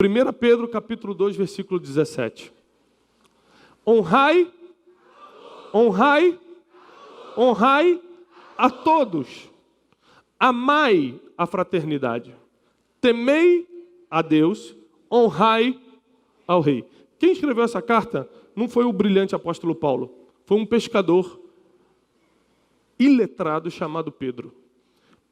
1 Pedro capítulo 2, versículo 17. Honrai a todos. Amai a fraternidade. Temei a Deus. Honrai ao rei. Quem escreveu essa carta não foi o brilhante apóstolo Paulo. Foi um pescador iletrado chamado Pedro.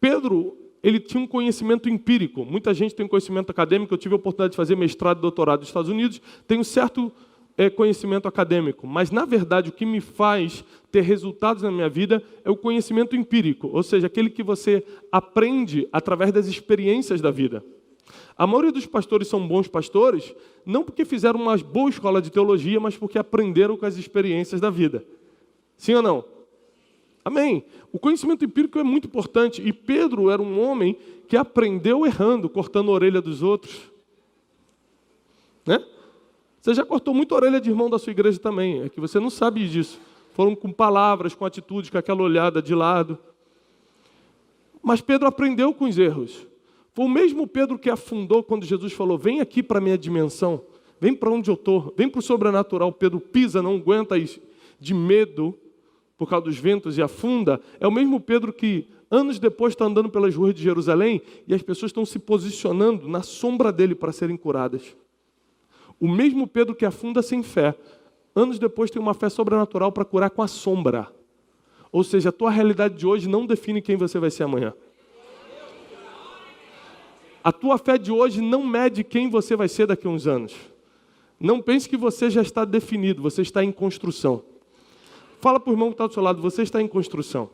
Pedro, ele tinha um conhecimento empírico. Muita gente tem um conhecimento acadêmico. Eu tive a oportunidade de fazer mestrado e doutorado nos Estados Unidos. Tenho certo conhecimento acadêmico. Mas, na verdade, o que me faz ter resultados na minha vida é o conhecimento empírico. Ou seja, aquele que você aprende através das experiências da vida. A maioria dos pastores são bons pastores, não porque fizeram uma boa escola de teologia, mas porque aprenderam com as experiências da vida. Sim ou não? Amém. O conhecimento empírico é muito importante. E Pedro era um homem que aprendeu errando, cortando a orelha dos outros. Né? Você já cortou muita orelha de irmão da sua igreja também. É que você não sabe disso. Foram com palavras, com atitudes, com aquela olhada de lado. Mas Pedro aprendeu com os erros. Foi o mesmo Pedro que afundou quando Jesus falou, vem aqui para a minha dimensão. Vem para onde eu estou. Vem para o sobrenatural. Pedro pisa, não aguenta isso, de medo por causa dos ventos e afunda. É o mesmo Pedro que anos depois está andando pelas ruas de Jerusalém e as pessoas estão se posicionando na sombra dele para serem curadas. O mesmo Pedro que afunda sem fé, anos depois tem uma fé sobrenatural para curar com a sombra. Ou seja, a tua realidade de hoje não define quem você vai ser amanhã. A tua fé de hoje não mede quem você vai ser daqui a uns anos. Não pense que você já está definido, você está em construção. Fala para o irmão que está do seu lado, você está em construção.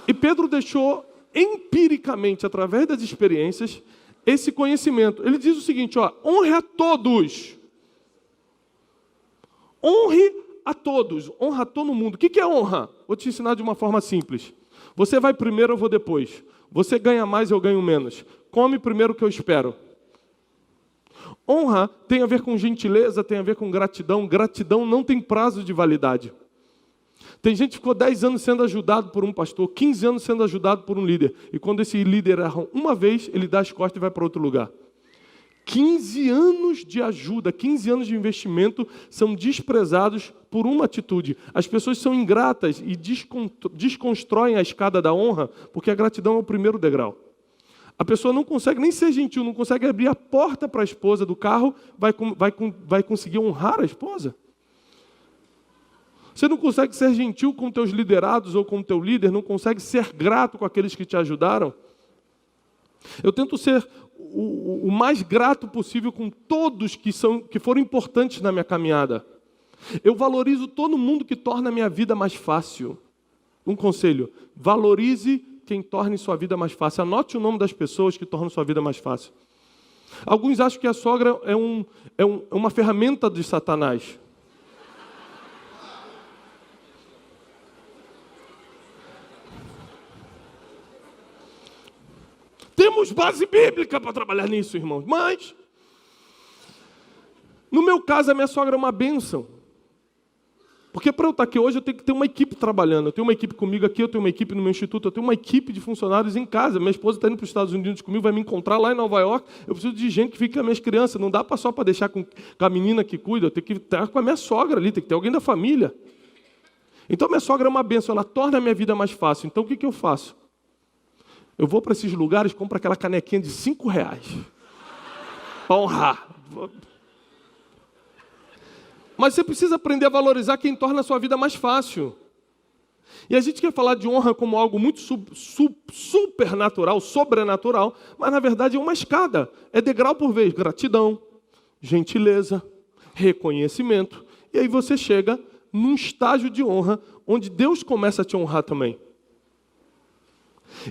E Pedro deixou empiricamente, através das experiências, esse conhecimento. Ele diz o seguinte, ó, honre a todos. Honre a todos. Honra a todo mundo. O que é honra? Vou te ensinar de uma forma simples. Você vai primeiro, eu vou depois. Você ganha mais, eu ganho menos. Come primeiro que eu espero. Honra tem a ver com gentileza, tem a ver com gratidão. Gratidão não tem prazo de validade. Tem gente que ficou 10 anos sendo ajudado por um pastor, 15 anos sendo ajudado por um líder. E quando esse líder erra uma vez, ele dá as costas e vai para outro lugar. 15 anos de ajuda, 15 anos de investimento são desprezados por uma atitude. As pessoas são ingratas e desconstroem a escada da honra, porque a gratidão é o primeiro degrau. A pessoa não consegue nem ser gentil, não consegue abrir a porta para a esposa do carro, vai conseguir honrar a esposa. Você não consegue ser gentil com teus liderados ou com o teu líder, não consegue ser grato com aqueles que te ajudaram. Eu tento ser o mais grato possível com todos que foram importantes na minha caminhada. Eu valorizo todo mundo que torna a minha vida mais fácil. Um conselho, valorize quem torne sua vida mais fácil. Anote o nome das pessoas que tornam sua vida mais fácil. Alguns acham que a sogra é uma ferramenta de Satanás. Temos base bíblica para trabalhar nisso, irmãos. Mas, no meu caso, a minha sogra é uma bênção. Porque para eu estar aqui hoje, eu tenho que ter uma equipe trabalhando. Eu tenho uma equipe comigo aqui, eu tenho uma equipe no meu instituto, eu tenho uma equipe de funcionários em casa. Minha esposa está indo para os Estados Unidos comigo, vai me encontrar lá em Nova York. Eu preciso de gente que fique com as minhas crianças. Não dá só para deixar com a menina que cuida. Eu tenho que estar com a minha sogra ali, tem que ter alguém da família. Então, minha sogra é uma bênção, ela torna a minha vida mais fácil. Então, o que eu faço? Eu vou para esses lugares, compro aquela canequinha de R$5. Para honrar. Mas você precisa aprender a valorizar quem torna a sua vida mais fácil. E a gente quer falar de honra como algo muito supernatural, sobrenatural, mas na verdade é uma escada. É degrau por vez. Gratidão, gentileza, reconhecimento. E aí você chega num estágio de honra, onde Deus começa a te honrar também.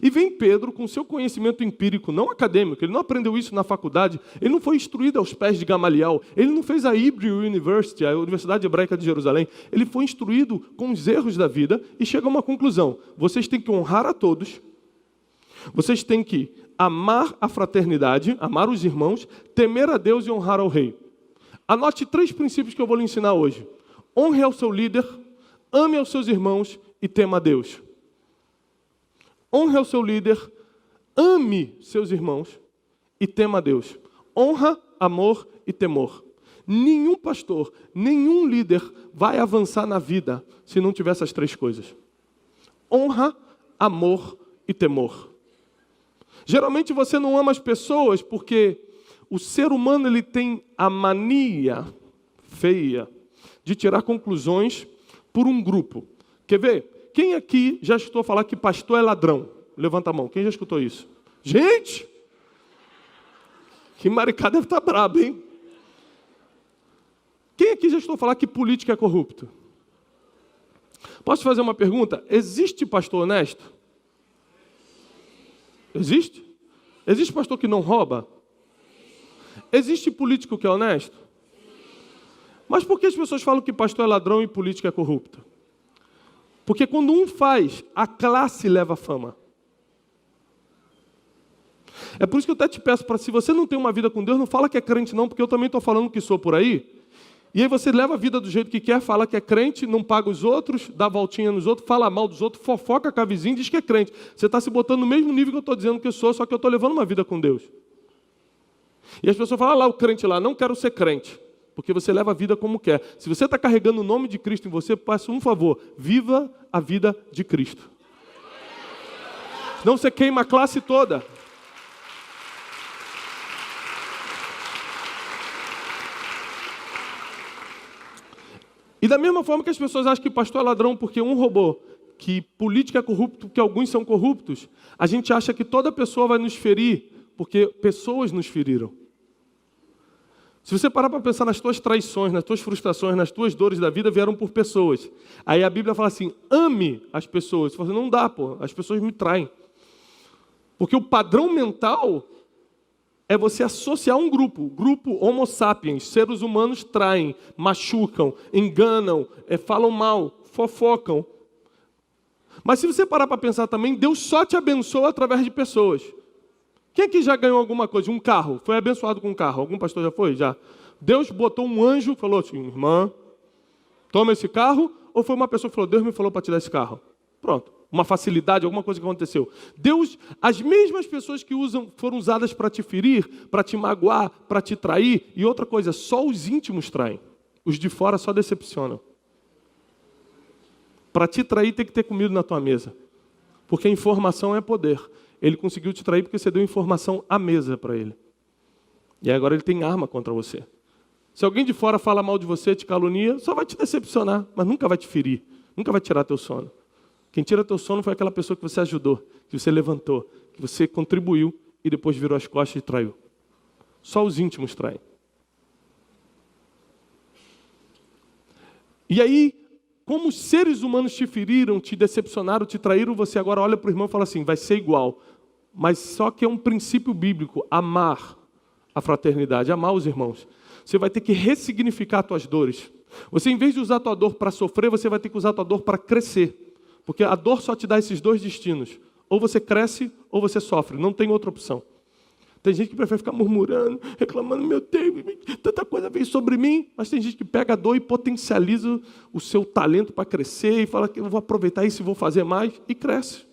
E vem Pedro com seu conhecimento empírico, não acadêmico, ele não aprendeu isso na faculdade, ele não foi instruído aos pés de Gamaliel, ele não fez a Hebrew University, a Universidade Hebraica de Jerusalém, ele foi instruído com os erros da vida e chega a uma conclusão: vocês têm que honrar a todos, vocês têm que amar a fraternidade, amar os irmãos, temer a Deus e honrar ao rei. Anote 3 princípios que eu vou lhe ensinar hoje. Honre ao seu líder, ame aos seus irmãos e tema a Deus. Honre ao seu líder, ame seus irmãos e tema a Deus. Honra, amor e temor. Nenhum pastor, nenhum líder vai avançar na vida se não tiver essas três coisas. Honra, amor e temor. Geralmente você não ama as pessoas porque o ser humano ele tem a mania feia de tirar conclusões por um grupo. Quer ver? Quem aqui já escutou falar que pastor é ladrão? Levanta a mão. Quem já escutou isso? Gente! Que maricada deve estar brabo, hein? Quem aqui já escutou falar que político é corrupto? Posso fazer uma pergunta? Existe pastor honesto? Existe? Existe pastor que não rouba? Existe político que é honesto? Mas por que as pessoas falam que pastor é ladrão e político é corrupto? Porque quando um faz, a classe leva fama. É por isso que eu até te peço, para se você não tem uma vida com Deus, não fala que é crente não, porque eu também estou falando que sou por aí. E aí você leva a vida do jeito que quer, fala que é crente, não paga os outros, dá voltinha nos outros, fala mal dos outros, fofoca com a vizinha e diz que é crente. Você está se botando no mesmo nível que eu estou dizendo que eu sou, só que eu estou levando uma vida com Deus. E as pessoas falam, lá o crente lá, não quero ser crente, porque você leva a vida como quer. Se você está carregando o nome de Cristo em você, faça um favor, viva a vida de Cristo. Senão você queima a classe toda. E da mesma forma que as pessoas acham que pastor é ladrão porque um roubou, que político é corrupto porque alguns são corruptos, a gente acha que toda pessoa vai nos ferir porque pessoas nos feriram. Se você parar para pensar nas tuas traições, nas tuas frustrações, nas tuas dores da vida, vieram por pessoas. Aí a Bíblia fala assim, ame as pessoas. Você fala assim, não dá, pô, as pessoas me traem. Porque o padrão mental é você associar um grupo homo sapiens, seres humanos traem, machucam, enganam, falam mal, fofocam. Mas se você parar para pensar também, Deus só te abençoa através de pessoas. Quem aqui já ganhou alguma coisa? Um carro, foi abençoado com um carro? Algum pastor já foi? Já. Deus botou um anjo, falou assim, irmã, toma esse carro, ou foi uma pessoa que falou, Deus me falou para te dar esse carro? Pronto. Uma facilidade, alguma coisa que aconteceu. Deus, as mesmas pessoas que foram usadas para te ferir, para te magoar, para te trair, e outra coisa, só os íntimos traem. Os de fora só decepcionam. Para te trair tem que ter comida na tua mesa. Porque a informação é poder. Ele conseguiu te trair porque você deu informação à mesa para ele. E agora ele tem arma contra você. Se alguém de fora fala mal de você, te calunia, só vai te decepcionar, mas nunca vai te ferir, nunca vai tirar teu sono. Quem tira teu sono foi aquela pessoa que você ajudou, que você levantou, que você contribuiu e depois virou as costas e traiu. Só os íntimos traem. E aí, como os seres humanos te feriram, te decepcionaram, te traíram, você agora olha para o irmão e fala assim, vai ser igual. Mas só que é um princípio bíblico, amar a fraternidade, amar os irmãos. Você vai ter que ressignificar as tuas dores. Você, em vez de usar a tua dor para sofrer, você vai ter que usar a tua dor para crescer. Porque a dor só te dá esses dois destinos. Ou você cresce, ou você sofre. Não tem outra opção. Tem gente que prefere ficar murmurando, reclamando, meu Deus, tanta coisa veio sobre mim. Mas tem gente que pega a dor e potencializa o seu talento para crescer e fala que eu vou aproveitar isso e vou fazer mais. E cresce.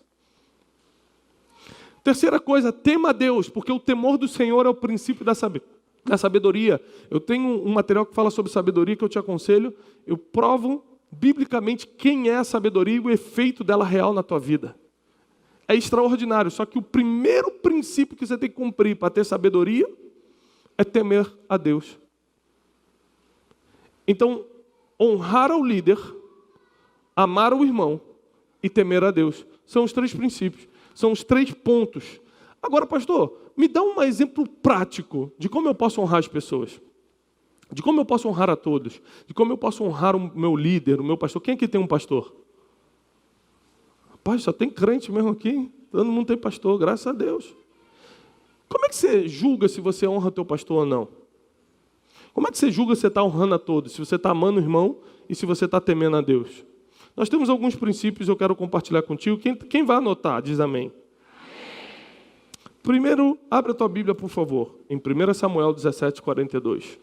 Terceira coisa, tema a Deus, porque o temor do Senhor é o princípio da sabedoria. Eu tenho um material que fala sobre sabedoria que eu te aconselho. Eu provo biblicamente quem é a sabedoria e o efeito dela real na tua vida. É extraordinário, só que o primeiro princípio que você tem que cumprir para ter sabedoria é temer a Deus. Então, honrar ao líder, amar ao irmão e temer a Deus. São os três princípios, são os três pontos. Agora, pastor, me dá um exemplo prático de como eu posso honrar as pessoas. De como eu posso honrar a todos. De como eu posso honrar o meu líder, o meu pastor. Quem aqui tem um pastor? Rapaz, só tem crente mesmo aqui. Todo mundo tem pastor, graças a Deus. Como é que você julga se você honra o teu pastor ou não? Como é que você julga se você está honrando a todos? Se você está amando o irmão e se você está temendo a Deus? Nós temos alguns princípios que eu quero compartilhar contigo. Quem vai anotar, diz amém. Primeiro, abre a tua Bíblia, por favor, em 1 Samuel 17, 42.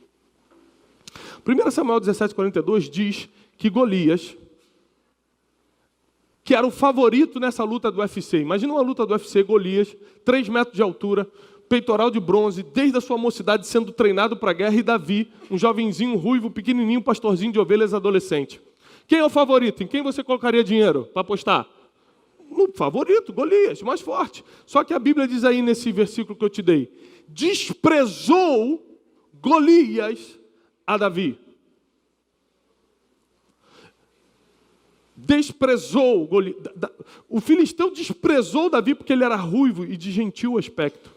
1 Samuel 17, 42 diz que Golias, que era o favorito nessa luta do UFC. Imagina uma luta do UFC, Golias, 3 metros de altura, peitoral de bronze, desde a sua mocidade sendo treinado para a guerra, e Davi, um jovenzinho ruivo, pequenininho, pastorzinho de ovelhas adolescente. Quem é o favorito? Em quem você colocaria dinheiro para apostar? No favorito, Golias, mais forte. Só que a Bíblia diz aí nesse versículo que eu te dei, desprezou Golias a Davi. Desprezou Golias. O filisteu desprezou Davi porque ele era ruivo e de gentil aspecto.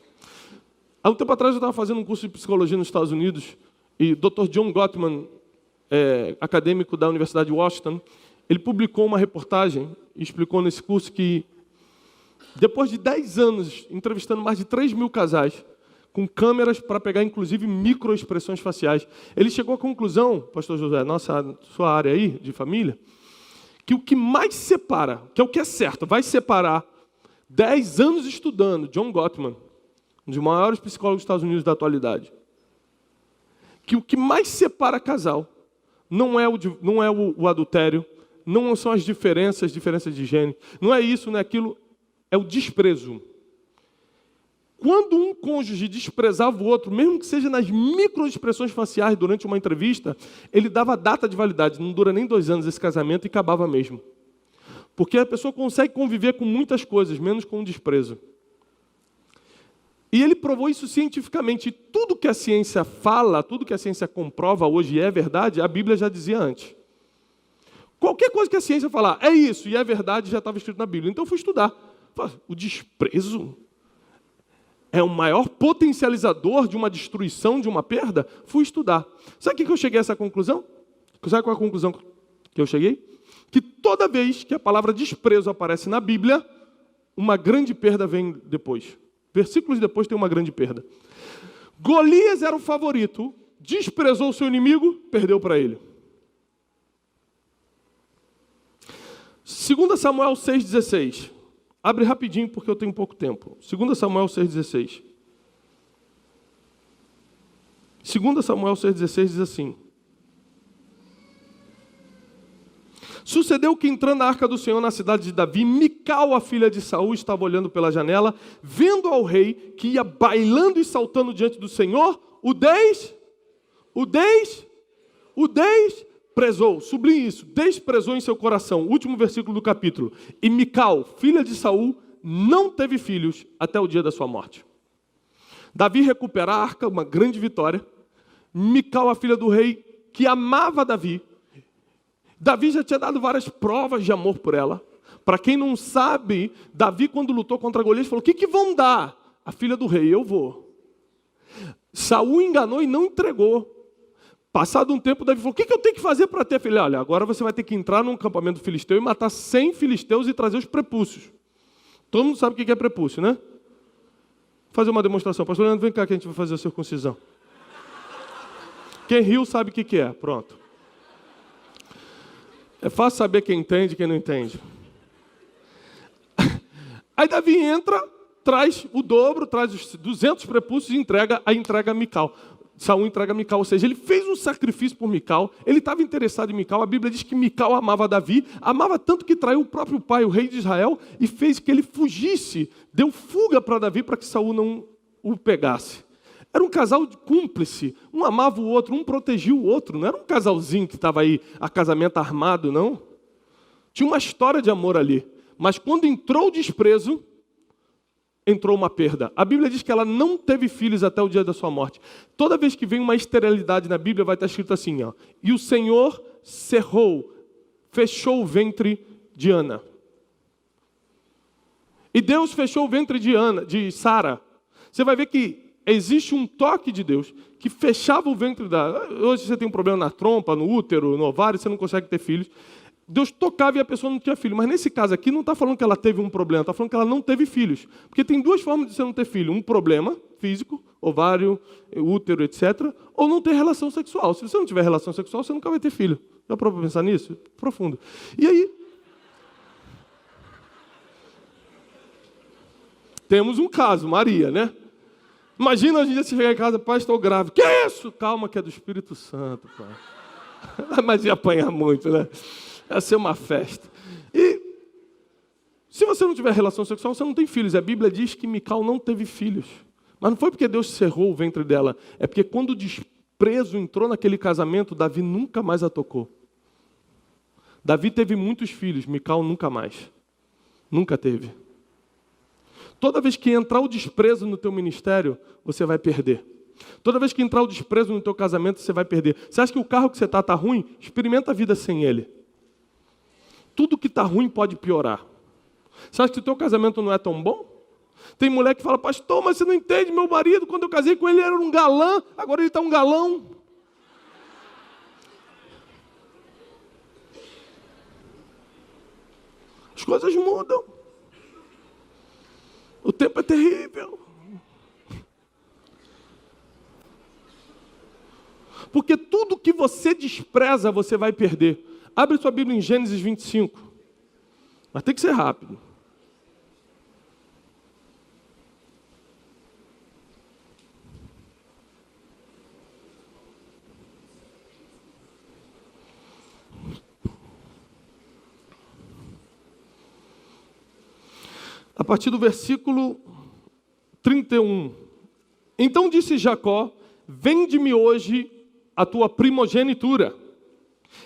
Há um tempo atrás eu estava fazendo um curso de psicologia nos Estados Unidos e o Dr. John Gottman, acadêmico da Universidade de Washington, ele publicou uma reportagem e explicou nesse curso que depois de 10 anos entrevistando mais de 3.000 casais, com câmeras para pegar, inclusive, microexpressões faciais, ele chegou à conclusão, pastor José, sua área aí de família, que o que mais separa, que é o que é certo, vai separar 10 anos estudando, John Gottman, um dos maiores psicólogos dos Estados Unidos da atualidade, que o que mais separa casal não é o adultério, não são as diferenças de gênero, não é isso, não é aquilo, é o desprezo. Quando um cônjuge desprezava o outro, mesmo que seja nas microexpressões faciais durante uma entrevista, ele dava data de validade. Não dura nem 2 anos esse casamento e acabava mesmo. Porque a pessoa consegue conviver com muitas coisas, menos com o desprezo. E ele provou isso cientificamente. E tudo que a ciência fala, tudo que a ciência comprova hoje é verdade, a Bíblia já dizia antes. Qualquer coisa que a ciência falar, é isso, e é verdade, já estava escrito na Bíblia. Então eu fui estudar. O desprezo é o maior potencializador de uma destruição, de uma perda? Fui estudar. Sabe o que eu cheguei a essa conclusão? Sabe qual é a conclusão que eu cheguei? Que toda vez que a palavra desprezo aparece na Bíblia, uma grande perda vem depois. Versículos depois tem uma grande perda. Golias era o favorito, desprezou o seu inimigo, perdeu para ele. 2 Samuel 6,16. Abre rapidinho, porque eu tenho pouco tempo. 2 Samuel 6,16. 2 Samuel 6,16 diz assim. Sucedeu que, entrando na arca do Senhor na cidade de Davi, Mical, a filha de Saul, estava olhando pela janela, vendo ao rei que ia bailando e saltando diante do Senhor, o desprezou, sublinhe isso, desprezou em seu coração. Último versículo do capítulo. E Mical, filha de Saul, não teve filhos até o dia da sua morte. Davi recupera a arca, uma grande vitória. Mical, a filha do rei, que amava Davi. Davi já tinha dado várias provas de amor por ela. Para quem não sabe, Davi, quando lutou contra Golias, falou, o que vão dar? A filha do rei, eu vou. Saul enganou e não entregou. Passado um tempo, Davi falou, o que eu tenho que fazer para ter filho? Olha, agora você vai ter que entrar num acampamento filisteu e matar 100 filisteus e trazer os prepúcios. Todo mundo sabe o que é prepúcio, né? Vou fazer uma demonstração. Pastor Leandro, vem cá que a gente vai fazer a circuncisão. Quem riu sabe o que é. Pronto. É fácil saber quem entende e quem não entende. Aí Davi entra, traz o dobro, traz os 200 prepúcios e entrega a Mical. Saul entrega a Mical, ou seja, ele fez um sacrifício por Mical, ele estava interessado em Mical, a Bíblia diz que Mical amava Davi, amava tanto que traiu o próprio pai, o rei de Israel, e fez que ele fugisse, deu fuga para Davi para que Saul não o pegasse. Era um casal de cúmplice, um amava o outro, um protegia o outro, não era um casalzinho que estava aí, a casamento armado, não. Tinha uma história de amor ali, mas quando entrou o desprezo, entrou uma perda. A Bíblia diz que ela não teve filhos até o dia da sua morte. Toda vez que vem uma esterilidade na Bíblia, vai estar escrito assim, ó, e o Senhor fechou o ventre de Ana. E Deus fechou o ventre de Sara. Você vai ver que existe um toque de Deus que fechava o ventre da... Hoje você tem um problema na trompa, no útero, no ovário, você não consegue ter filhos. Deus tocava e a pessoa não tinha filho. Mas nesse caso aqui, não está falando que ela teve um problema, está falando que ela não teve filhos. Porque tem 2 formas de você não ter filho. Um problema físico, ovário, útero, etc. Ou não ter relação sexual. Se você não tiver relação sexual, você nunca vai ter filho. Já parou para pensar nisso? Profundo. E aí, temos um caso, Maria, né? Imagina hoje em dia você chegar em casa, pai, estou grávida. Que é isso? Calma, que é do Espírito Santo, pai. Mas ia apanhar muito, né? Ia ser uma festa. E se você não tiver relação sexual, você não tem filhos. A Bíblia diz que Mical não teve filhos. Mas não foi porque Deus cerrou o ventre dela. É porque quando o desprezo entrou naquele casamento, Davi nunca mais a tocou. Davi teve muitos filhos, Mical nunca mais. Nunca teve. Toda vez que entrar o desprezo no teu ministério, você vai perder. Toda vez que entrar o desprezo no teu casamento, você vai perder. Você acha que o carro que você está ruim? Experimenta a vida sem ele. Tudo que está ruim pode piorar. Você acha que o teu casamento não é tão bom? Tem mulher que fala, pastor, mas você não entende, meu marido, quando eu casei com ele, ele era um galã, agora ele está um galão. As coisas mudam. O tempo é terrível. Porque tudo que você despreza, você vai perder. Abre sua Bíblia em Gênesis 25. Mas tem que ser rápido. A partir do versículo 31. Então disse Jacó, vende-me hoje a tua primogenitura.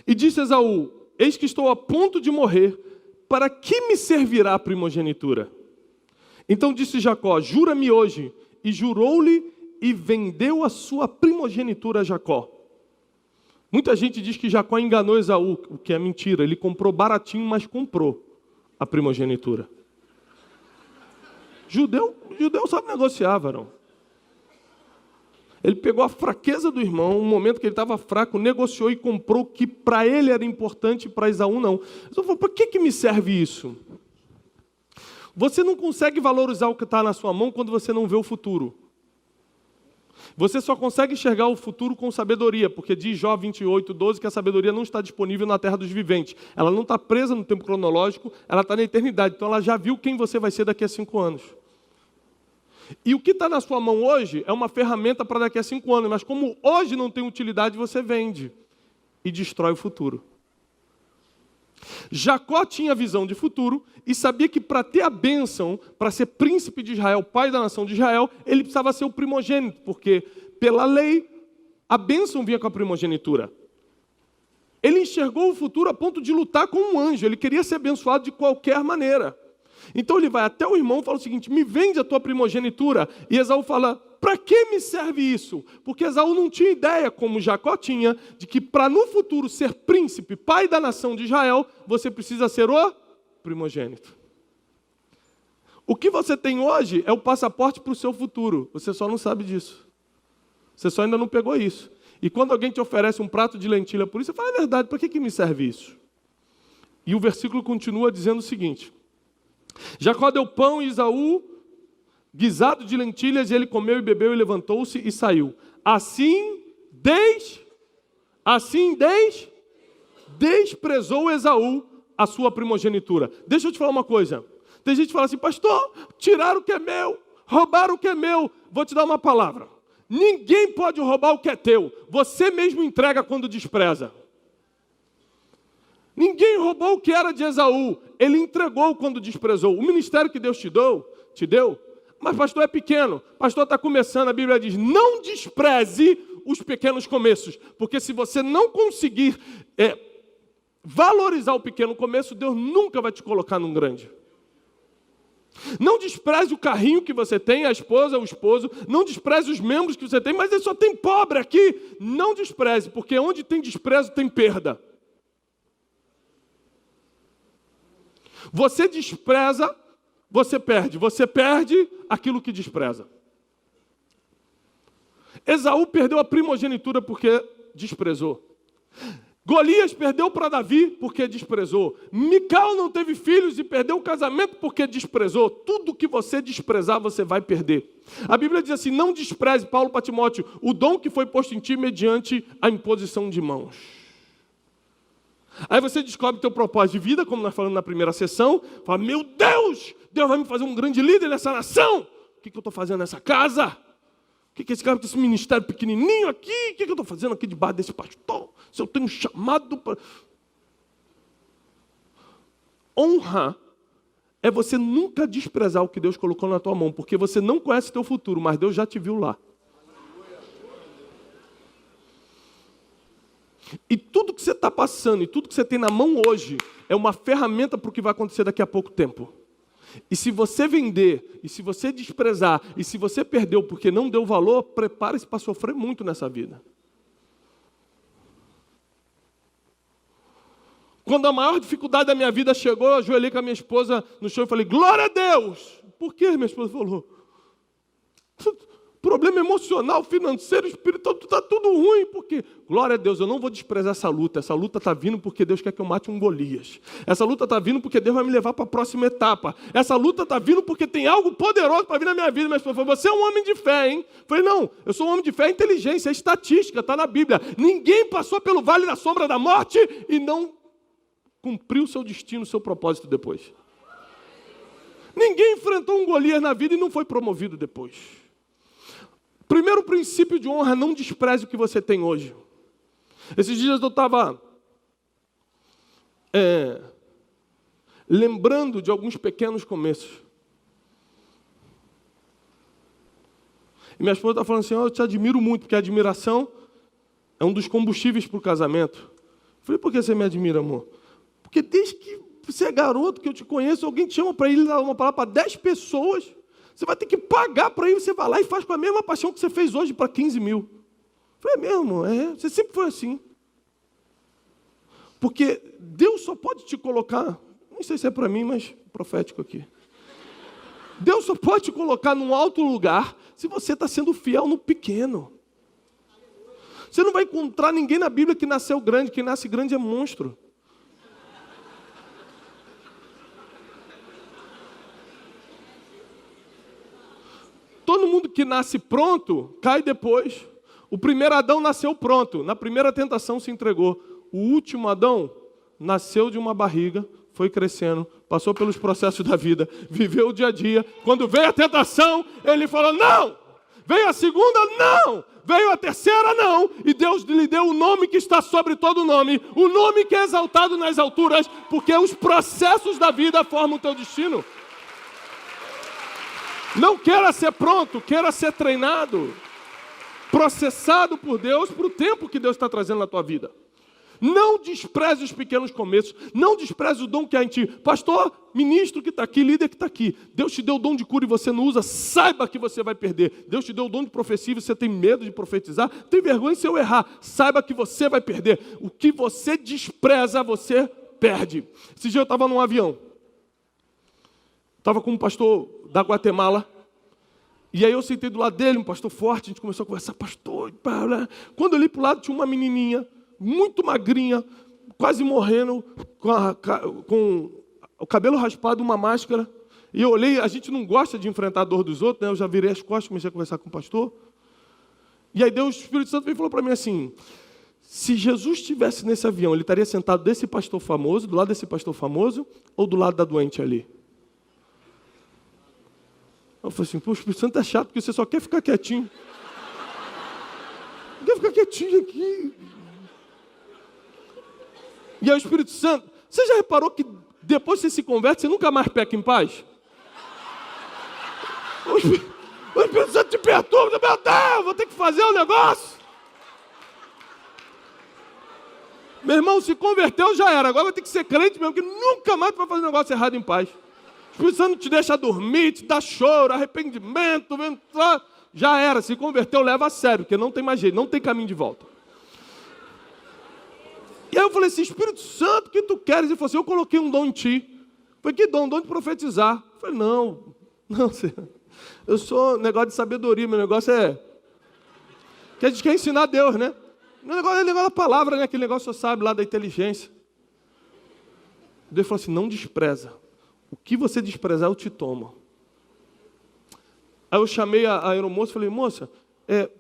E disse Esaú, eis que estou a ponto de morrer, para que me servirá a primogenitura? Então disse Jacó, jura-me hoje. E jurou-lhe e vendeu a sua primogenitura a Jacó. Muita gente diz que Jacó enganou Esaú, o que é mentira. Ele comprou baratinho, mas comprou a primogenitura. Judeu sabe negociar, varão. Ele pegou a fraqueza do irmão, um momento que ele estava fraco, negociou e comprou o que para ele era importante e para Esaú não. Esaú falou, para que me serve isso? Você não consegue valorizar o que está na sua mão quando você não vê o futuro. Você só consegue enxergar o futuro com sabedoria, porque diz Jó 28:12 que a sabedoria não está disponível na terra dos viventes. Ela não está presa no tempo cronológico, ela está na eternidade. Então ela já viu quem você vai ser daqui a 5 anos. E o que está na sua mão hoje é uma ferramenta para daqui a 5 anos, mas como hoje não tem utilidade, você vende e destrói o futuro. Jacó tinha visão de futuro e sabia que para ter a bênção, para ser príncipe de Israel, pai da nação de Israel, ele precisava ser o primogênito, porque pela lei a bênção vinha com a primogenitura. Ele enxergou o futuro a ponto de lutar com um anjo, ele queria ser abençoado de qualquer maneira. Então ele vai até o irmão e fala o seguinte, me vende a tua primogenitura. E Esaú fala, para que me serve isso? Porque Esaú não tinha ideia, como Jacó tinha, de que para no futuro ser príncipe, pai da nação de Israel, você precisa ser o primogênito. O que você tem hoje é o passaporte para o seu futuro. Você só não sabe disso. Você só ainda não pegou isso. E quando alguém te oferece um prato de lentilha por isso, você fala, é verdade, para que me serve isso? E o versículo continua dizendo o seguinte, Jacó deu pão e Esaú, guisado de lentilhas, e ele comeu e bebeu e levantou-se e saiu. Assim desprezou Esaú a sua primogenitura. Deixa eu te falar uma coisa. Tem gente que fala assim, pastor, tiraram o que é meu, roubaram o que é meu. Vou te dar uma palavra. Ninguém pode roubar o que é teu. Você mesmo entrega quando despreza. Ninguém roubou o que era de Esaú. Ele entregou quando desprezou. O ministério que Deus te deu, mas pastor é pequeno. Pastor está começando, a Bíblia diz, não despreze os pequenos começos. Porque se você não conseguir valorizar o pequeno começo, Deus nunca vai te colocar num grande. Não despreze o carrinho que você tem, a esposa, o esposo. Não despreze os membros que você tem, mas ele só tem pobre aqui. Não despreze, porque onde tem desprezo tem perda. Você despreza, você perde. Você perde aquilo que despreza. Esaú perdeu a primogenitura porque desprezou. Golias perdeu para Davi porque desprezou. Mical não teve filhos e perdeu o casamento porque desprezou. Tudo que você desprezar, você vai perder. A Bíblia diz assim, não despreze, Paulo para Timóteo, o dom que foi posto em ti mediante a imposição de mãos. Aí você descobre o teu propósito de vida, como nós falamos na primeira sessão, fala, meu Deus, Deus vai me fazer um grande líder nessa nação. O que eu estou fazendo nessa casa? O que esse cara tem esse ministério pequenininho aqui? O que eu estou fazendo aqui debaixo desse pastor? Se eu tenho chamado para... Honra é você nunca desprezar o que Deus colocou na tua mão, porque você não conhece o teu futuro, mas Deus já te viu lá. E tudo que você está passando, e tudo que você tem na mão hoje, é uma ferramenta para o que vai acontecer daqui a pouco tempo. E se você vender, e se você desprezar, e se você perdeu porque não deu valor, prepare-se para sofrer muito nessa vida. Quando a maior dificuldade da minha vida chegou, eu ajoelhei com a minha esposa no chão e falei, glória a Deus! Por quê? Minha esposa falou, problema emocional, financeiro, espiritual, está tudo ruim. Por quê? Glória a Deus, eu não vou desprezar essa luta está vindo porque Deus quer que eu mate um Golias. Essa luta está vindo porque Deus vai me levar para a próxima etapa. Essa luta está vindo porque tem algo poderoso para vir na minha vida. Minha esposa falou, você é um homem de fé, hein? Eu falei, não, eu sou um homem de fé, é inteligência, é estatística, está na Bíblia. Ninguém passou pelo vale da sombra da morte e não cumpriu o seu destino, o seu propósito depois. Ninguém enfrentou um Golias na vida e não foi promovido depois. Primeiro princípio de honra, não despreze o que você tem hoje. Esses dias eu estava lembrando de alguns pequenos começos. E minha esposa está falando assim, eu te admiro muito, porque a admiração é um dos combustíveis para o casamento. Eu falei, por que você me admira, amor? Porque desde que você é garoto, que eu te conheço, alguém te chama para ir dar uma palavra para 10 pessoas... Você vai ter que pagar para ir, você vai lá e faz com a mesma paixão que você fez hoje para 15 mil. Foi mesmo, você sempre foi assim. Porque Deus só pode te colocar, não sei se é para mim, mas profético aqui. Deus só pode te colocar num alto lugar se você está sendo fiel no pequeno. Você não vai encontrar ninguém na Bíblia que nasceu grande, quem nasce grande é monstro. Todo mundo que nasce pronto, cai depois. O primeiro Adão nasceu pronto. Na primeira tentação se entregou. O último Adão nasceu de uma barriga, foi crescendo, passou pelos processos da vida, viveu o dia a dia. Quando veio a tentação, ele falou, não! Veio a segunda, não! Veio a terceira, não! E Deus lhe deu o nome que está sobre todo nome. O nome que é exaltado nas alturas, porque os processos da vida formam o teu destino. Não queira ser pronto, queira ser treinado, processado por Deus para o tempo que Deus está trazendo na tua vida. Não despreze os pequenos começos, não despreze o dom que há em ti. Pastor, ministro que está aqui, líder que está aqui, Deus te deu o dom de cura e você não usa, saiba que você vai perder. Deus te deu o dom de profecia e você tem medo de profetizar, tem vergonha se eu errar, saiba que você vai perder. O que você despreza, você perde. Esse dia eu estava num avião, estava com um pastor da Guatemala, e aí eu sentei do lado dele, um pastor forte, a gente começou a conversar, pastor, quando eu olhei para o lado tinha uma menininha, muito magrinha, quase morrendo, com o cabelo raspado, uma máscara, e eu olhei, a gente não gosta de enfrentar a dor dos outros, né? Eu já virei as costas, comecei a conversar com o pastor, e aí Deus, o Espírito Santo veio e falou para mim assim, se Jesus estivesse nesse avião, ele estaria sentado desse pastor famoso, do lado desse pastor famoso, ou do lado da doente ali? Eu falei assim, pô, o Espírito Santo é chato, porque você só quer ficar quietinho. Quer ficar quietinho aqui. E aí o Espírito Santo, você já reparou que depois que você se converte, você nunca mais peca em paz? O Espírito Santo te perturba, meu Deus, vou ter que fazer um negócio. Meu irmão, se converteu, já era. Agora vai ter que ser crente mesmo, que nunca mais vai fazer um negócio errado em paz. O Espírito Santo te deixa dormir, te dá choro, arrependimento, já era. Se converteu, leva a sério, porque não tem mais jeito, não tem caminho de volta. E aí eu falei assim, Espírito Santo, o que tu queres? Ele falou assim, eu coloquei um dom em ti. Eu falei, que dom? Um dom de profetizar. Eu falei, não, Senhor. Eu sou negócio de sabedoria, meu negócio é... que a gente quer ensinar a Deus, né? Meu negócio é o negócio da palavra, né? Aquele negócio que você sabe lá da inteligência. Deus falou assim, não despreza. O que você desprezar, eu te tomo. Aí eu chamei a aeromoça e falei, moça,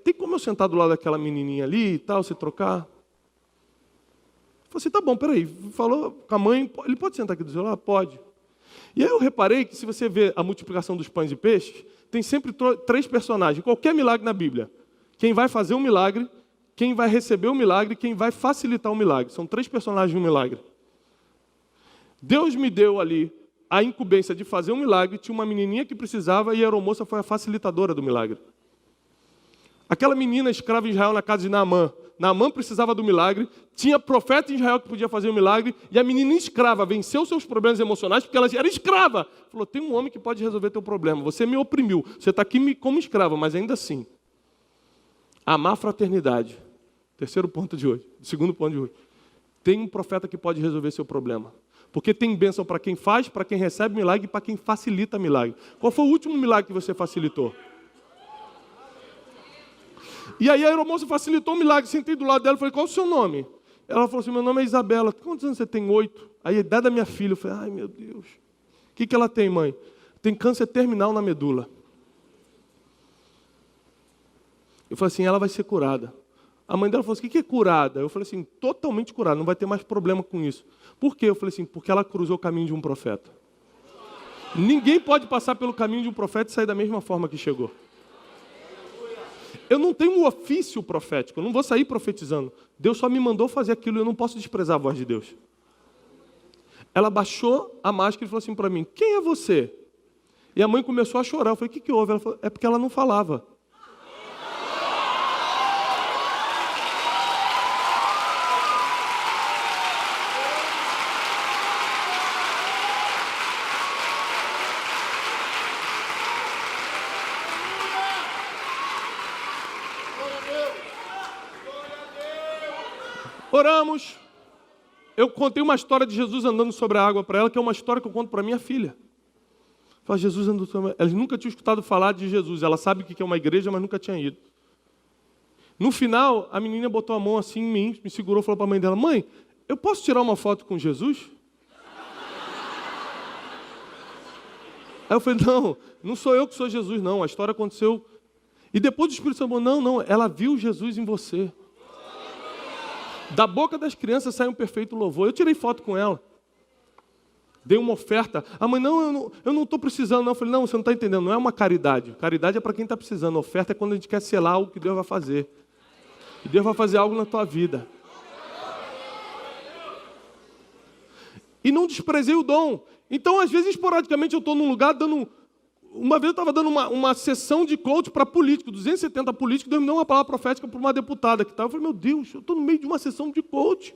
tem como eu sentar do lado daquela menininha ali e tal, você trocar? Eu falei assim, tá bom, peraí. Falou com a mãe, ele pode sentar aqui do seu lado? Pode. E aí eu reparei que se você vê a multiplicação dos pães e peixes, tem sempre 3 personagens. Qualquer milagre na Bíblia. Quem vai fazer um milagre, quem vai receber o milagre, quem vai facilitar o milagre. São 3 personagens no milagre. Deus me deu ali a incumbência de fazer um milagre, tinha uma menininha que precisava e a aeromoça foi a facilitadora do milagre. Aquela menina escrava em Israel na casa de Naamã. Naamã precisava do milagre, tinha profeta em Israel que podia fazer o milagre, e a menina escrava venceu seus problemas emocionais, porque ela era escrava. Falou, tem um homem que pode resolver teu problema, você me oprimiu, você está aqui como escrava, mas ainda assim. Amar a fraternidade. Terceiro ponto de hoje, segundo ponto de hoje. Tem um profeta que pode resolver seu problema. Porque tem bênção para quem faz, para quem recebe milagre e para quem facilita milagre. Qual foi o último milagre que você facilitou? E aí a aeromoça facilitou o milagre, sentei do lado dela e falei, qual é o seu nome? Ela falou assim, meu nome é Isabela. Quantos anos você tem? 8. Aí a idade da minha filha, eu falei, ai meu Deus. O que ela tem, mãe? Tem câncer terminal na medula. Eu falei assim, ela vai ser curada. A mãe dela falou assim, o que é curada? Eu falei assim, totalmente curada, não vai ter mais problema com isso. Por quê? Eu falei assim, porque ela cruzou o caminho de um profeta. Ninguém pode passar pelo caminho de um profeta e sair da mesma forma que chegou. Eu não tenho um ofício profético, eu não vou sair profetizando. Deus só me mandou fazer aquilo e eu não posso desprezar a voz de Deus. Ela baixou a máscara e falou assim para mim, quem é você? E a mãe começou a chorar. Eu falei, o que houve? Ela falou, é porque ela não falava. Oramos. Eu contei uma história de Jesus andando sobre a água para ela, que é uma história que eu conto para minha filha. Fala, Jesus andou sobre... Ela nunca tinha escutado falar de Jesus. Ela sabe o que é uma igreja, mas nunca tinha ido. No final, a menina botou a mão assim em mim, me segurou e falou para a mãe dela, mãe, eu posso tirar uma foto com Jesus? Aí eu falei, não sou eu que sou Jesus, não. A história aconteceu. E depois o Espírito Santo falou, não, ela viu Jesus em você. Da boca das crianças sai um perfeito louvor. Eu tirei foto com ela. Dei uma oferta. A mãe, eu não estou precisando, não. Eu falei, não, você não está entendendo. Não é uma caridade. Caridade é para quem está precisando. A oferta é quando a gente quer selar algo que Deus vai fazer. E Deus vai fazer algo na tua vida. E não desprezei o dom. Então, às vezes, esporadicamente, eu estou num lugar dando... Uma vez eu estava dando uma sessão de coach para político, 270 políticos, Deus me deu uma palavra profética para uma deputada que estava. Eu falei, meu Deus, eu estou no meio de uma sessão de coach.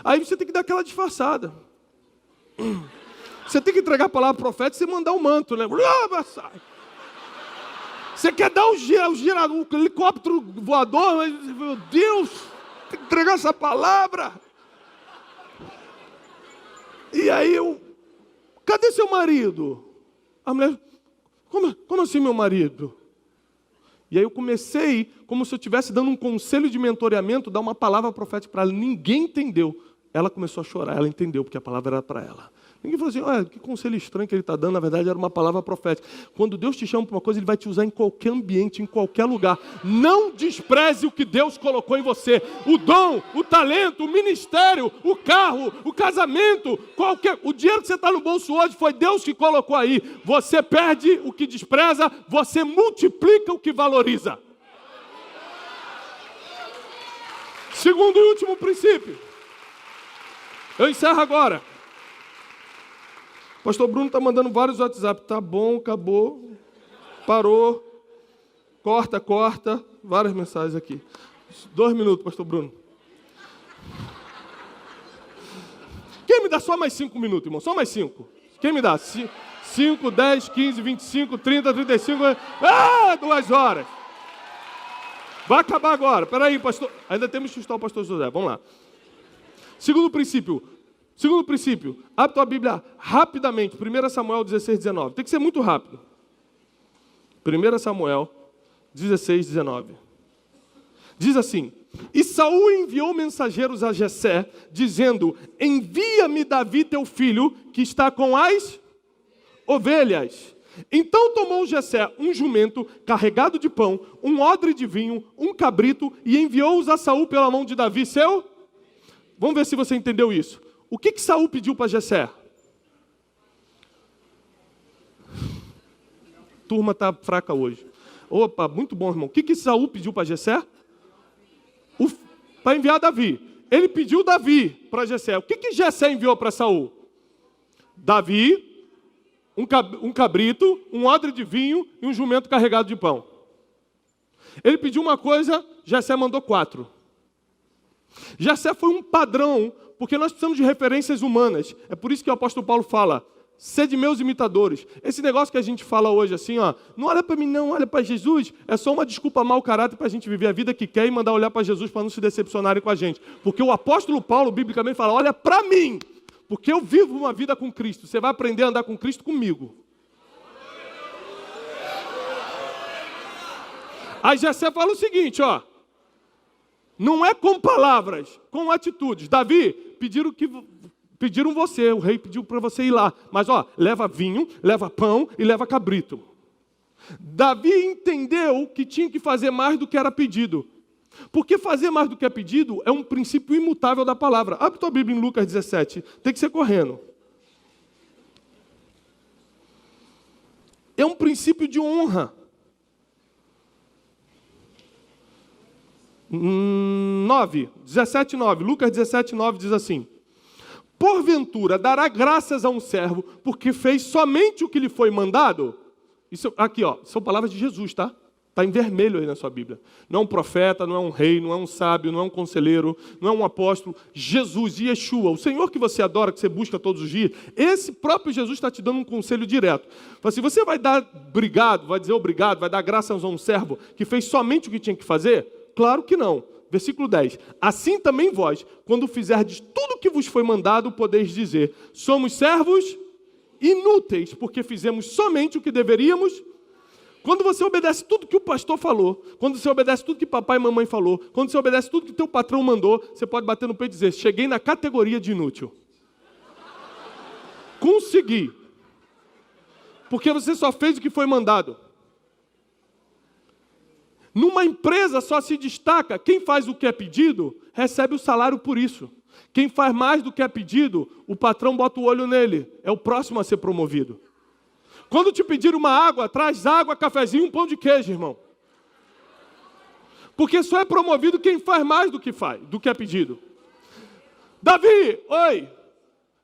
Aí você tem que dar aquela disfarçada. Você tem que entregar a palavra profética e você mandar um manto, né? Você quer dar o helicóptero voador, mas, meu Deus, tem que entregar essa palavra. E aí cadê seu marido? A mulher... Como assim, meu marido? E aí eu comecei, como se eu estivesse dando um conselho de mentoreamento, dar uma palavra profética para ela. Ninguém entendeu. Ela começou a chorar, ela entendeu, porque a palavra era para ela. Ninguém falou assim, olha, que conselho estranho que ele está dando. Na verdade, era uma palavra profética. Quando Deus te chama para uma coisa, Ele vai te usar em qualquer ambiente, em qualquer lugar. Não despreze o que Deus colocou em você. O dom, o talento, o ministério, o carro, o casamento, o dinheiro que você está no bolso hoje foi Deus que colocou aí. Você perde o que despreza, você multiplica o que valoriza. Segundo e último princípio. Eu encerro agora. Pastor Bruno está mandando vários WhatsApp. Tá bom, acabou. Parou. Corta. Várias mensagens aqui. 2 minutos, Pastor Bruno. Quem me dá só mais 5 minutos, irmão? Só mais 5. Quem me dá? 5, 10, 15, 25, 30, 35... 2 horas. Vai acabar agora. Espera aí, pastor. Ainda temos que estudar o pastor José. Vamos lá. Segundo princípio, abre tua Bíblia rapidamente, 1 Samuel 16, 19. Tem que ser muito rápido. 1 Samuel 16, 19. Diz assim, e Saul enviou mensageiros a Jessé, dizendo, envia-me Davi teu filho, que está com as ovelhas. Então tomou Jessé um jumento carregado de pão, um odre de vinho, um cabrito, e enviou-os a Saul pela mão de Davi, seu... Vamos ver se você entendeu isso. O que Saul pediu para Jessé? Turma está fraca hoje. Opa, muito bom, irmão. O que Saul pediu para Jessé? Para enviar Davi. Ele pediu Davi para Jessé. O que Jessé enviou para Saul? Davi, um cabrito, um odre de vinho e um jumento carregado de pão. Ele pediu uma coisa, Jessé mandou 4. Jessé foi um padrão, porque nós precisamos de referências humanas. É por isso que o apóstolo Paulo fala, sede meus imitadores. Esse negócio que a gente fala hoje assim, ó, não olha para mim não, olha para Jesus, é só uma desculpa mau caráter para a gente viver a vida que quer e mandar olhar para Jesus para não se decepcionarem com a gente. Porque o apóstolo Paulo, biblicamente, fala, olha para mim, porque eu vivo uma vida com Cristo. Você vai aprender a andar com Cristo comigo. Aí Jessé fala o seguinte, ó, não é com palavras, com atitudes. Davi, pediram você, o rei pediu para você ir lá. Mas, ó, leva vinho, leva pão e leva cabrito. Davi entendeu que tinha que fazer mais do que era pedido. Porque fazer mais do que é pedido é um princípio imutável da palavra. Abre tua Bíblia em Lucas 17. Tem que ser correndo. É um princípio de honra. 17:9. Lucas 17:9 diz assim: porventura dará graças a um servo, porque fez somente o que lhe foi mandado? Isso aqui, ó, são palavras de Jesus, tá? Está em vermelho aí na sua Bíblia. Não é um profeta, não é um rei, não é um sábio, não é um conselheiro, não é um apóstolo. Jesus, Yeshua, o Senhor que você adora, que você busca todos os dias, esse próprio Jesus está te dando um conselho direto. Fala assim, você vai dar obrigado, vai dizer obrigado, vai dar graças a um servo que fez somente o que tinha que fazer? Claro que não. Versículo 10. Assim também vós, quando fizerdes tudo o que vos foi mandado, podeis dizer, somos servos inúteis, porque fizemos somente o que deveríamos. Quando você obedece tudo que o pastor falou, quando você obedece tudo que papai e mamãe falou, quando você obedece tudo que teu patrão mandou, você pode bater no peito e dizer, cheguei na categoria de inútil. Consegui. Porque você só fez o que foi mandado. Numa empresa só se destaca, quem faz o que é pedido, recebe o salário por isso. Quem faz mais do que é pedido, o patrão bota o olho nele, é o próximo a ser promovido. Quando te pedir uma água, traz água, cafezinho e um pão de queijo, irmão. Porque só é promovido quem faz mais do que é pedido. Davi, oi,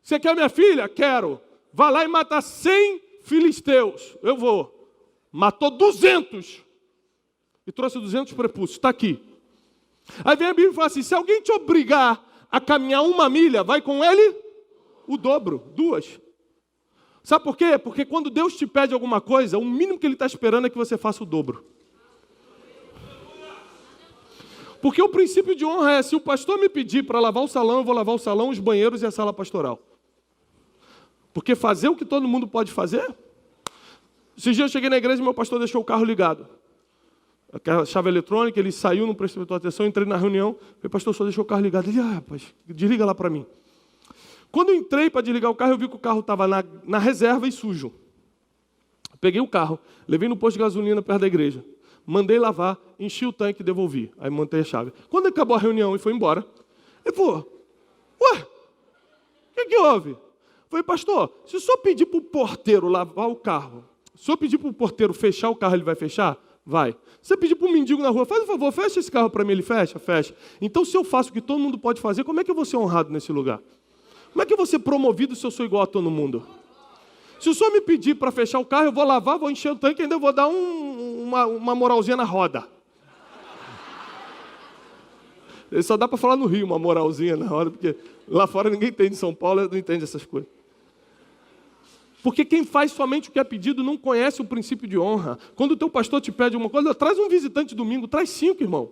você quer minha filha? Quero. Vá lá e mata 100 filisteus. Eu vou. Matou 200. E trouxe 200 prepúcios, está aqui. Aí vem a Bíblia e fala assim, se alguém te obrigar a caminhar 1 milha, vai com ele o dobro, 2. Sabe por quê? Porque quando Deus te pede alguma coisa, o mínimo que Ele está esperando é que você faça o dobro. Porque o princípio de honra é, se o pastor me pedir para lavar o salão, eu vou lavar o salão, os banheiros e a sala pastoral. Porque fazer o que todo mundo pode fazer? Esses dias eu cheguei na igreja e meu pastor deixou o carro ligado. A chave eletrônica, ele saiu, não prestou atenção, entrei na reunião, falei, pastor, só deixou o carro ligado. Ele, rapaz, desliga lá para mim. Quando eu entrei para desligar o carro, eu vi que o carro estava na reserva e sujo. Peguei o carro, levei no posto de gasolina perto da igreja, mandei lavar, enchi o tanque e devolvi. Aí mantei a chave. Quando acabou a reunião e foi embora, ele falou, ué, o que houve? Eu falei, pastor, se o senhor pedir para o porteiro lavar o carro, se o senhor pedir para o porteiro fechar o carro, ele vai fechar? Vai. Se você pedir para um mendigo na rua, faz um favor, fecha esse carro para mim, ele fecha? Fecha. Então, se eu faço o que todo mundo pode fazer, como é que eu vou ser honrado nesse lugar? Como é que eu vou ser promovido se eu sou igual a todo mundo? Se o senhor me pedir para fechar o carro, eu vou lavar, vou encher o tanque e ainda vou dar uma moralzinha na roda. Só dá para falar no Rio, uma moralzinha na roda, porque lá fora ninguém entende, São Paulo não entende essas coisas. Porque quem faz somente o que é pedido não conhece o princípio de honra. Quando o teu pastor te pede uma coisa, traz um visitante domingo, traz 5, irmão.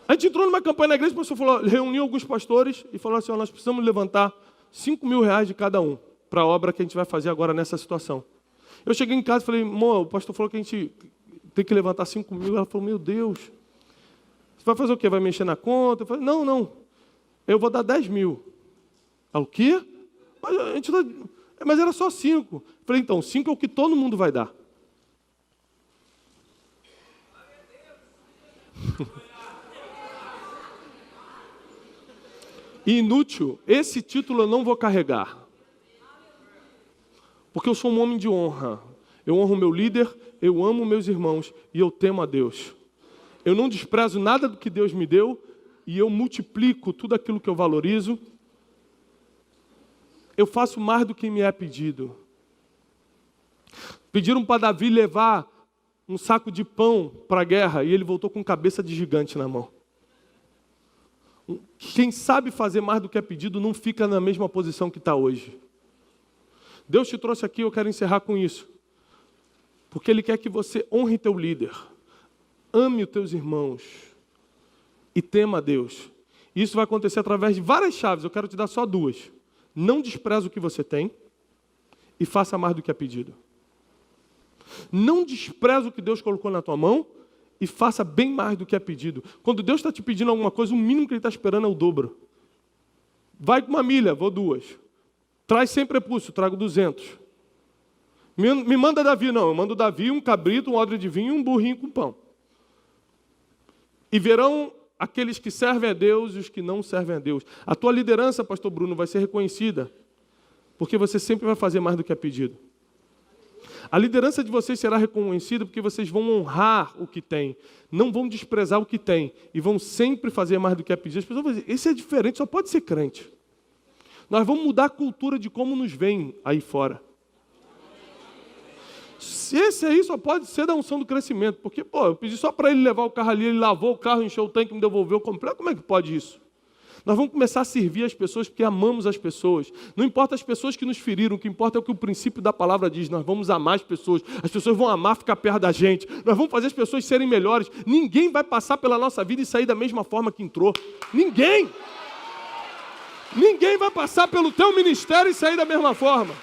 A gente entrou numa campanha na igreja, o pastor falou, reuniu alguns pastores e falou assim, nós precisamos levantar 5 mil reais de cada um para a obra que a gente vai fazer agora nessa situação. Eu cheguei em casa e falei, o pastor falou que a gente tem que levantar 5 mil. Ela falou, meu Deus, você vai fazer o quê? Vai mexer na conta? Eu falei, não, eu vou dar 10 mil. Ela, o quê? Mas era só 5. Falei, então, 5 é o que todo mundo vai dar. Inútil, esse título eu não vou carregar. Porque eu sou um homem de honra. Eu honro meu líder, eu amo meus irmãos e eu temo a Deus. Eu não desprezo nada do que Deus me deu e eu multiplico tudo aquilo que eu valorizo. eu faço mais do que me é pedido. Pediram para Davi levar um saco de pão para a guerra e ele voltou com cabeça de gigante na mão. Quem sabe fazer mais do que é pedido não fica na mesma posição que está hoje. Deus te trouxe aqui, eu quero encerrar com isso. Porque Ele quer que você honre teu líder, ame os teus irmãos e tema a Deus. Isso vai acontecer através de várias chaves, eu quero te dar só 2. Não despreze o que você tem e faça mais do que é pedido. Não despreze o que Deus colocou na tua mão e faça bem mais do que é pedido. Quando Deus está te pedindo alguma coisa, o mínimo que Ele está esperando é o dobro. Vai com 1 milha, vou 2. Traz sem prepúcio, trago 200. Me manda Davi, não. Eu mando Davi um cabrito, um odre de vinho e um burrinho com pão. E verão aqueles que servem a Deus e os que não servem a Deus. A tua liderança, pastor Bruno, vai ser reconhecida, porque você sempre vai fazer mais do que é pedido. A liderança de vocês será reconhecida porque vocês vão honrar o que tem, não vão desprezar o que tem, e vão sempre fazer mais do que é pedido. As pessoas vão dizer, esse é diferente, só pode ser crente. Nós vamos mudar a cultura de como nos veem aí fora. Esse aí só pode ser da unção do crescimento, porque, eu pedi só para ele levar o carro ali, ele lavou o carro, encheu o tanque, me devolveu completo, como é que pode isso? Nós vamos começar a servir as pessoas porque amamos as pessoas. Não importa as pessoas que nos feriram, o que importa é o que o princípio da palavra diz. Nós vamos amar as pessoas vão amar ficar perto da gente. Nós vamos fazer as pessoas serem melhores. Ninguém vai passar pela nossa vida e sair da mesma forma que entrou. Ninguém! Ninguém vai passar pelo teu ministério e sair da mesma forma.